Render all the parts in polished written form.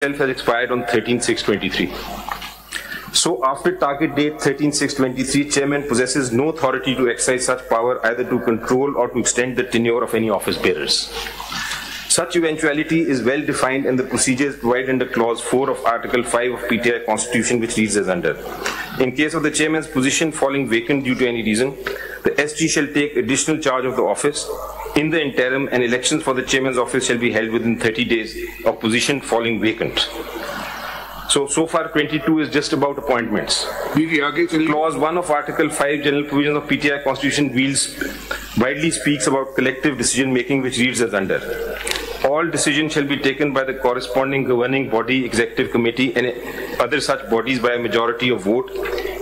has expired on 13/6/23. So after target date 13/6/23, Chairman possesses no authority to exercise such power either to control or to extend the tenure of any office bearers. Such eventuality is well defined in the procedures provided under Clause 4 of Article 5 of PTI Constitution, which reads as under. In case of the Chairman's position falling vacant due to any reason, the SG shall take additional charge of the office. In the interim, and elections for the Chairman's office shall be held within 30 days of position falling vacant. So far 22 is just about appointments. Clause 1 of Article 5 General Provisions of PTI Constitution widely speaks about collective decision making, which reads as under. All decisions shall be taken by the corresponding governing body, executive committee and other such bodies by a majority of vote.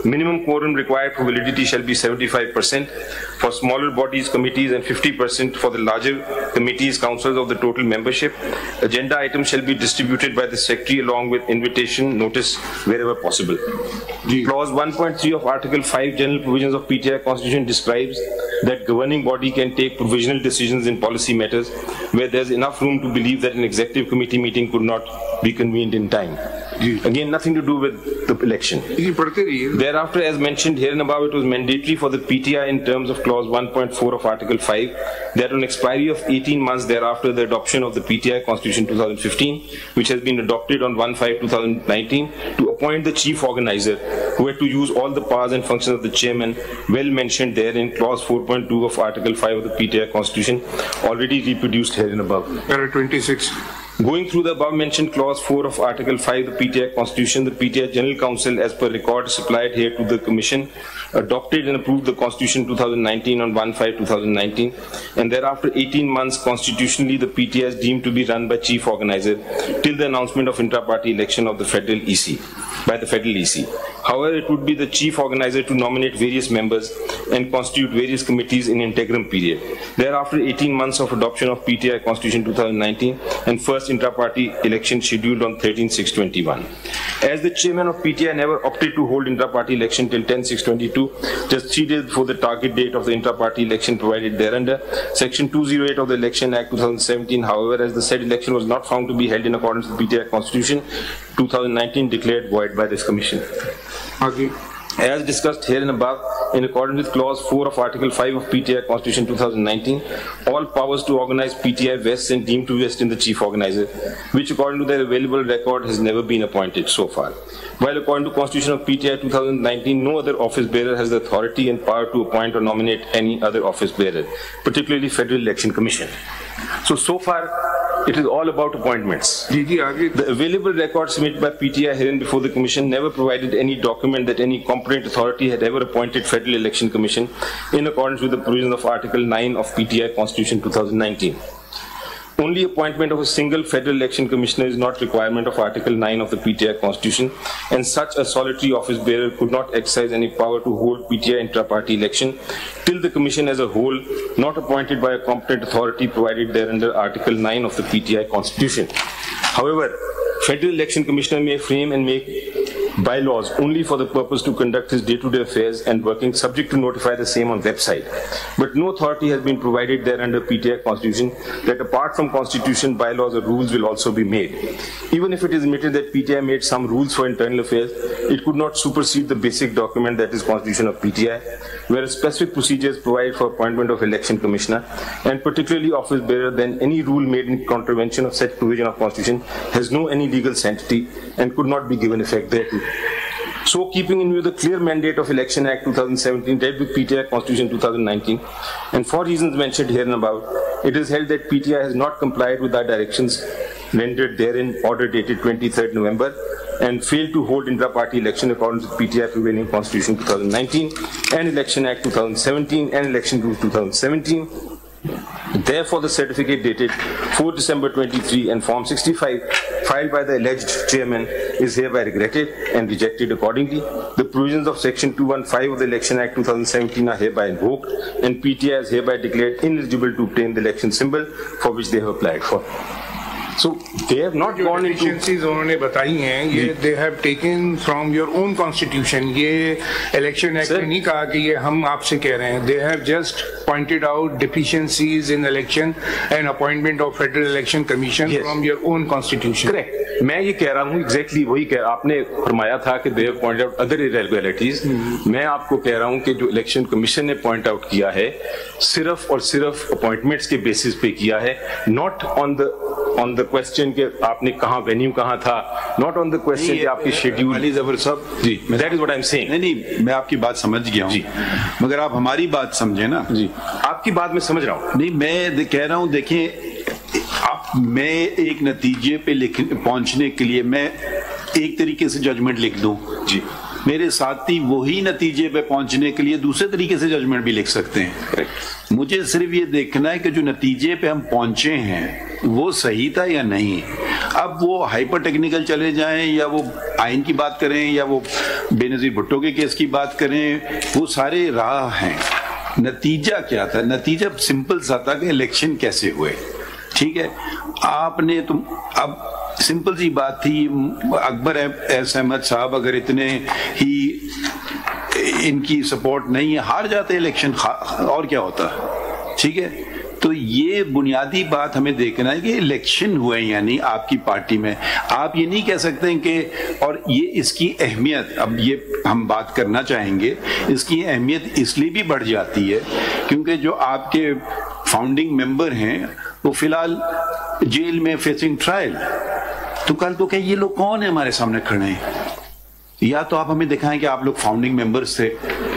Minimum quorum required for validity shall be 75% for smaller bodies, committees and 50% for the larger committees, councils of the total membership. Agenda items shall be distributed by the Secretary along with invitation notice wherever possible. Clause 1.3 of Article 5 General Provisions of PTI Constitution describes that governing body can take provisional decisions in policy matters where there is enough room to believe that an executive committee meeting could not be convened in time. Again, nothing to do with the election. Thereafter, as mentioned here and above, it was mandatory for the PTI in terms of Clause 1.4 of Article 5 that on expiry of 18 months thereafter the adoption of the PTI Constitution 2015, which has been adopted on 1/5/2019, to appoint the chief organizer who had to use all the powers and functions of the chairman, well mentioned there in Clause 4.2 of Article 5 of the PTI Constitution, already reproduced here and above. Para 26. Going through the above mentioned Clause 4 of Article 5 of the PTI Constitution, the PTI General Council, as per record supplied here to the Commission, adopted and approved the Constitution 2019 on 1/5/2019, and thereafter 18 months constitutionally the PTI is deemed to be run by chief organizer till the announcement of intra-party election of the Federal EC, by the Federal EC. However, it would be the chief organizer to nominate various members and constitute various committees in interim period. Thereafter 18 months of adoption of PTI Constitution 2019 and first intra-party election scheduled on 13/6/21. As the chairman of PTI never opted to hold intra-party election till 10/6/22, just 3 days before the target date of the intra-party election provided thereunder, Section 208 of the Election Act 2017, however, as the said election was not found to be held in accordance with PTI Constitution 2019, declared void by this Commission. As discussed here and above, in accordance with Clause 4 of Article 5 of PTI Constitution 2019, all powers to organize PTI vests and deemed to vest in the chief organizer, which according to their available record has never been appointed so far. While according to Constitution of PTI 2019, no other office bearer has the authority and power to appoint or nominate any other office bearer, particularly Federal Election Commission. So far, it is all about appointments. The available records submitted by PTI herein before the Commission never provided any document that any competent authority had ever appointed Federal Election Commission in accordance with the provisions of Article 9 of PTI Constitution 2019. Only appointment of a single Federal Election Commissioner is not requirement of Article 9 of the PTI Constitution, and such a solitary office bearer could not exercise any power to hold PTI intra-party election till the Commission as a whole, not appointed by a competent authority provided there under Article 9 of the PTI Constitution. However, Federal Election Commissioner may frame and make bylaws only for the purpose to conduct his day-to-day affairs and working, subject to notify the same on website. But no authority has been provided there under PTI Constitution that apart from Constitution, bylaws or rules will also be made. Even if it is admitted that PTI made some rules for internal affairs, it could not supersede the basic document that is Constitution of PTI, where specific procedures provide for appointment of election commissioner, and particularly office bearer, then any rule made in contravention of such provision of Constitution has no any legal sanctity and could not be given effect thereto. So, keeping in view the clear mandate of Election Act 2017 read with PTI Constitution 2019, and for reasons mentioned here and above, it is held that PTI has not complied with our directions rendered therein, order dated 23rd November, and failed to hold intra-party election according to PTI prevailing Constitution 2019 and Election Act 2017 and Election Rules 2017. Therefore, the certificate dated 4 December 23 and Form 65 filed by the alleged chairman is hereby regretted and rejected accordingly. The provisions of Section 215 of the Election Act 2017 are hereby invoked, and PTI is hereby declared ineligible to obtain the election symbol for which they have applied for. So they have not gone into deficiencies उन्होंने बताई हैं, ये they have taken from your own constitution. ये election act में नहीं कहा कि ये हम आपसे कह रहे हैं. They have just pointed out deficiencies in election and appointment of Federal Election Commission from your own constitution. Correct. میں یہ کہہ رہا ہوں ایگزیکٹلی وہی آپ نے فرمایا تھا کہ they have pointed out other irregularities. میں آپ کو کہہ رہا ہوں کہ جو الیکشن کمیشن نے پوائنٹ آؤٹ کیا ہے صرف اور صرف اپوائنٹمنٹس کے بیسس پہ کیا ہے, ناٹ آن دا کوشچن کہ آپ نے کہاں وینیو کہاں تھا, ناٹ آن دا کوشچن کہ آپ کی شیڈیول. علی ظفر صاحب ji, that is what I am seeing. نہیں میں آپ کی بات سمجھ گیا ہوں, مگر آپ ہماری بات سمجھیں نا. جی, آپ کی بات میں سمجھ رہا ہوں. نہیں میں کہہ رہا ہوں, دیکھیں میں ایک نتیجے پہ پہنچنے کے لیے میں ایک طریقے سے ججمنٹ لکھ دوں, جی, میرے ساتھی وہی نتیجے پہ پہنچنے کے لیے دوسرے طریقے سے ججمنٹ بھی لکھ سکتے ہیں. مجھے صرف یہ دیکھنا ہے کہ جو نتیجے پہ ہم پہنچے ہیں وہ صحیح تھا یا نہیں. اب وہ ہائپر ٹیکنیکل چلے جائیں یا وہ آئین کی بات کریں یا وہ بے نظیر بھٹو کے کیس کی بات کریں, وہ سارے راہ ہیں. نتیجہ کیا تھا؟ نتیجہ سمپل سا تھا کہ الیکشن کیسے ہوئے. ٹھیک ہے, آپ نے تم اب سمپل سی بات تھی, اکبر ایس احمد صاحب اگر اتنے ہی ان کی سپورٹ نہیں ہے, ہار جاتے الیکشن, اور کیا ہوتا. ٹھیک ہے, تو یہ بنیادی بات ہمیں دیکھنا ہے کہ الیکشن ہوئے یعنی آپ کی پارٹی میں. آپ یہ نہیں کہہ سکتے ہیں کہ, اور یہ اس کی اہمیت اب یہ ہم بات کرنا چاہیں گے, اس کی اہمیت اس لیے بھی بڑھ جاتی ہے کیونکہ جو آپ کے فاؤنڈنگ ممبر ہیں وہ فی الحال جیل میں فیسنگ ٹرائل. تو کل تو کہ یہ لوگ کون ہیں ہمارے سامنے کھڑے ہیں؟ یا تو آپ ہمیں دکھائیں کہ آپ لوگ فاؤنڈنگ ممبرز تھے.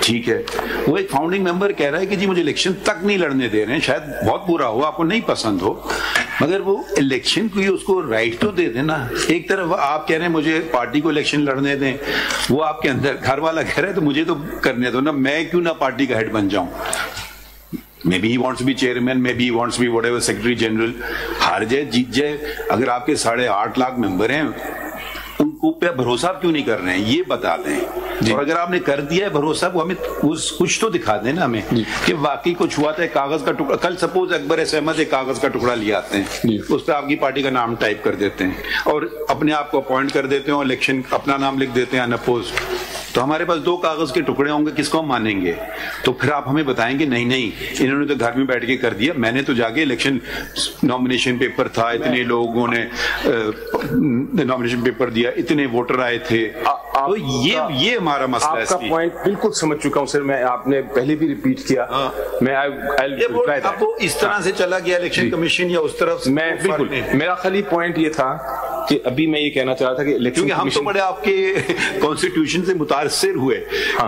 ٹھیک ہے, وہ ایک فاؤنڈنگ ممبر کہہ رہا ہے کہ جی مجھے الیکشن تک نہیں لڑنے دے رہے ہیں, شاید بہت برا ہو, آپ کو نہیں پسند ہو, مگر وہ الیکشن کو اس کو رائٹ تو دے دینا. ایک طرف آپ کہہ رہے ہیں مجھے پارٹی کو الیکشن لڑنے دیں, وہ آپ کے اندر گھر والا کہہ رہا ہے تو مجھے تو کرنے دو نا, میں کیوں نہ پارٹی کا ہیڈ بن جاؤں. Maybe he wants to be chairman, maybe he wants to be whatever secretary general. ہار جائے جیت جائے, اگر آپ کے 8.5 لاکھ ممبر ہیں ان کو پہ بھروسہ کیوں نہیں کر رہے ہیں, یہ بتا دیں. اور اگر آپ نے کر دیا ہے بھروسہ, وہ ہمیں کچھ تو دکھا دیں نا ہمیں کہ واقعی کچھ ہوا تھا. کاغذ کا ٹکڑا, کل سپوز اکبر ایس احمد ایک کاغذ کا ٹکڑا لے آتے ہیں, اس پہ آپ کی پارٹی کا نام ٹائپ کر دیتے ہیں اور اپنے آپ کو اپوائنٹ کر دیتے ہیں, اور الیکشن اپنا نام لکھ دیتے ہیں انپوز. تو ہمارے پاس 2 کاغذ کے ٹکڑے ہوں گے, کس کو ہم مانیں گے؟ تو پھر آپ ہمیں بتائیں گے نہیں انہوں نے تو گھر میں بیٹھ کے کر دیا, میں نے تو جا کے الیکشن نامینیشن پیپر تھا, اتنے لوگوں نے نامینیشن پیپر دیا, اتنے ووٹر آئے تھے. تو یہ ہمارا مسئلہ ہے. آپ کا پوائنٹ بالکل سمجھ چکا ہوں سر, میں آپ نے پہلے بھی ریپیٹ کیا. میں اب وہ اس طرح سے چلا گیا الیکشن کمیشن یا اس طرف, میں بالکل, میرا خالی پوائنٹ یہ تھا کہ ابھی میں یہ کہنا چاہ رہا تھا کہ کیونکہ ہم تو بڑے آپ کے کانسٹیٹیوشن سے متاثر ہوئے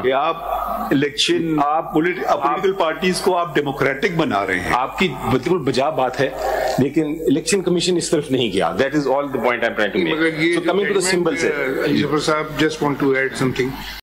کہ آپ الیکشن, آپ پولیٹیکل پارٹیز کو آپ ڈیموکریٹک بنا رہے ہیں. آپ کی بالکل بجا بات ہے, لیکن الیکشن کمیشن اس طرف نہیں گیا. That is all the point I'm trying to make. So coming to the symbols. Jafar Saab, just want to add something.